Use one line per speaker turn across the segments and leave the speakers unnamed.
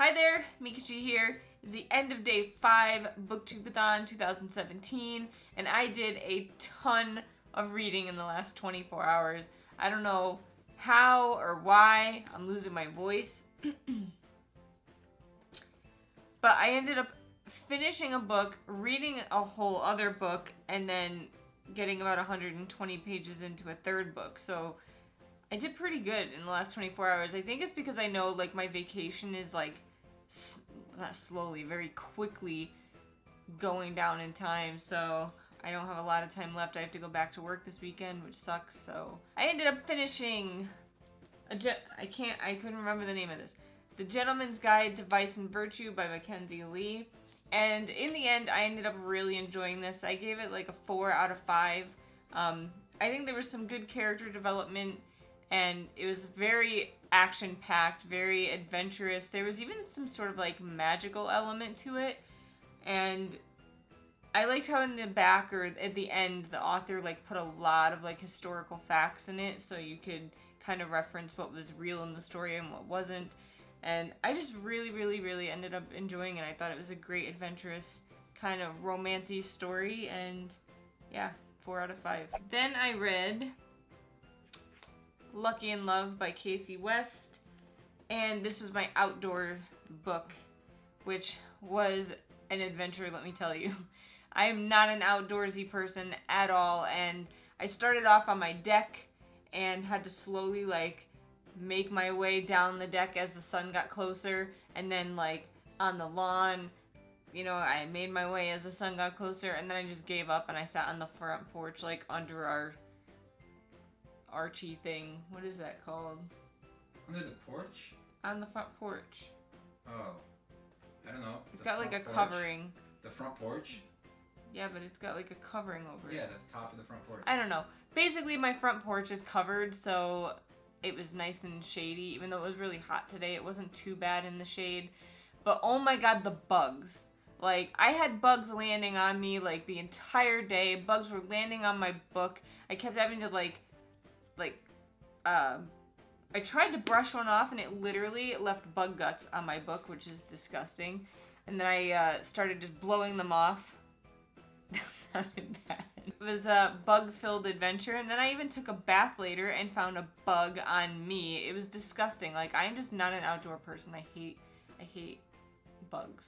Hi there, Meekachii here. It's the end of day 5, Booktube-a-thon 2017, and I did a ton of reading in the last 24 hours. I don't know how or why I'm losing my voice, but I ended up finishing a book, reading a whole other book, and then getting about 120 pages into a third book. So I did pretty good in the last 24 hours. I think it's because I know like my vacation is like not slowly, very quickly going down in time, so I don't have a lot of time left. I have to go back to work this weekend, which sucks. So I ended up finishing I couldn't remember the name of this. The Gentleman's Guide to Vice and Virtue by Mackenzie Lee. And in the end, I ended up really enjoying this. I gave it like a 4 out of 5. I think there was some good character development, and it was very action-packed, very adventurous. There was even some sort of like magical element to it. And I liked how in the back or at the end, the author like put a lot of like historical facts in it, so you could kind of reference what was real in the story and what wasn't. And I just really ended up enjoying it. I thought it was a great, adventurous, kind of romancy story, and yeah, 4 out of 5. Then I read Lucky in Love by Casey West, and this was my outdoor book, which was an adventure, let me tell you. I am not an outdoorsy person at all, and I started off on my deck and had to slowly like make my way down the deck as the sun got closer, and then like on the lawn, you know, I made my way as the sun got closer, and then I just gave up and I sat on the front porch like under our archy thing. What is that called?
Under the porch?
On the front porch.
Oh, I don't know.
It's got like a covering.
The front porch?
Yeah, but it's got like a covering over it.
Yeah, the top of the front porch.
I don't know. Basically, my front porch is covered, so it was nice and shady. Even though it was really hot today, it wasn't too bad in the shade. But oh my god, the bugs. Like, I had bugs landing on me like the entire day. Bugs were landing on my book. I kept having to I tried to brush one off and it literally left bug guts on my book, which is disgusting. And then I started just blowing them off. That sounded bad. It was a bug-filled adventure, and then I even took a bath later and found a bug on me. It was disgusting. Like, I'm just not an outdoor person. I hate bugs.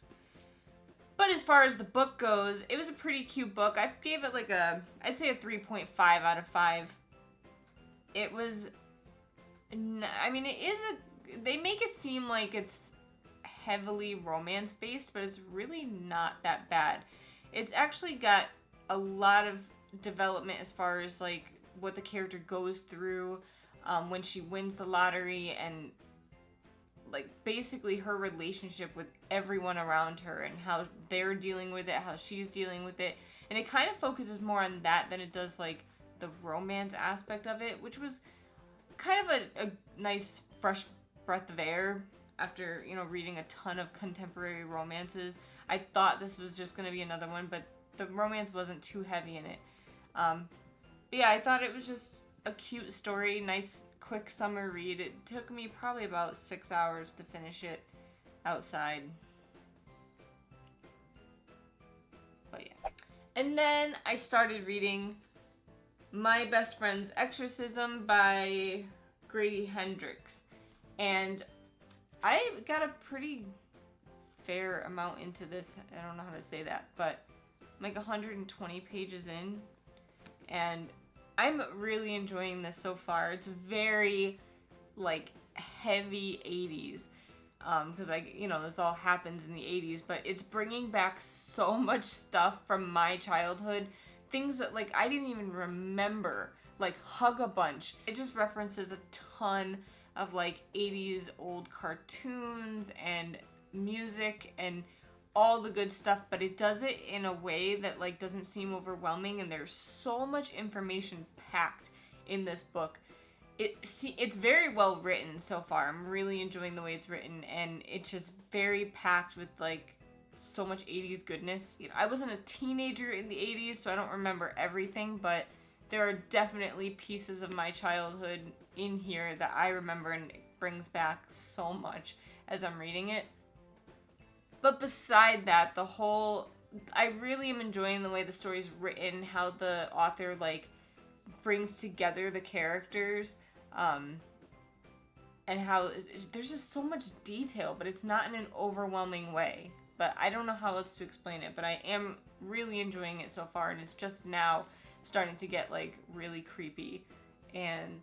But as far as the book goes, it was a pretty cute book. I gave it like I'd say a 3.5 out of 5. It was, I mean, they make it seem like it's heavily romance-based, but it's really not that bad. It's actually got a lot of development as far as like what the character goes through when she wins the lottery, and like basically her relationship with everyone around her and how they're dealing with it, how she's dealing with it. And it kind of focuses more on that than it does like the romance aspect of it, which was kind of a nice fresh breath of air after, you know, reading a ton of contemporary romances. I thought this was just going to be another one, but the romance wasn't too heavy in it. Yeah, I thought it was just a cute story, nice quick summer read. It took me probably about 6 hours to finish it outside. But yeah. And then I started reading My Best Friend's Exorcism by Grady Hendrix. And I got a pretty fair amount into this. I don't know how to say that, but I'm like 120 pages in, and I'm really enjoying this so far. It's very like heavy 80s because this all happens in the 80s, but it's bringing back so much stuff from my childhood, things that like I didn't even remember, like Hug a Bunch. It just references a ton of like 80s old cartoons and music and all the good stuff, but it does it in a way that like doesn't seem overwhelming, and there's so much information packed in this book. It's very well written so far. I'm really enjoying the way it's written, and it's just very packed with like so much 80s goodness. You know, I wasn't a teenager in the 80s, so I don't remember everything, but there are definitely pieces of my childhood in here that I remember, and it brings back so much as I'm reading it. But beside that, I really am enjoying the way the story's written, how the author, like, brings together the characters, and how there's just so much detail, but it's not in an overwhelming way. But I don't know how else to explain it, but I am really enjoying it so far, and it's just now starting to get, like, really creepy, and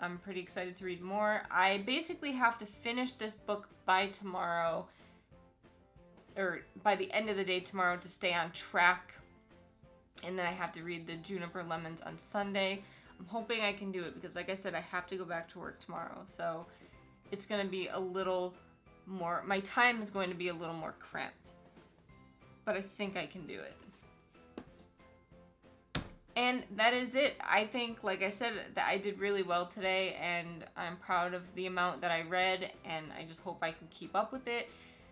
I'm pretty excited to read more. I basically have to finish this book by tomorrow, or by the end of the day tomorrow, to stay on track, and then I have to read the Juniper Lemons on Sunday. I'm hoping I can do it because, like I said, I have to go back to work tomorrow, so it's going to be a little more, my time is going to be a little more cramped, but I think I can do it. And that is it. I think, like I said, that I did really well today, and I'm proud of the amount that I read, and I just hope I can keep up with it.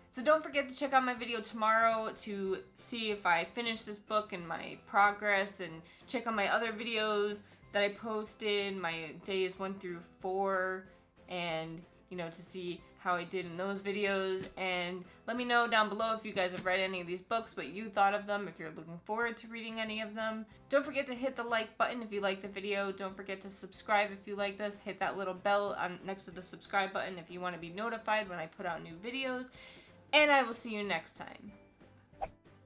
So don't forget to check out my video tomorrow to see if I finish this book and my progress, and check out my other videos that I posted, my days 1 through 4, and, you know, to see how I did in those videos. And let me know down below if you guys have read any of these books, what you thought of them, if you're looking forward to reading any of them. Don't forget to hit the like button if you like the video. Don't forget to subscribe if you like this. Hit that little bell next to the subscribe button if you want to be notified when I put out new videos. And I will see you next time.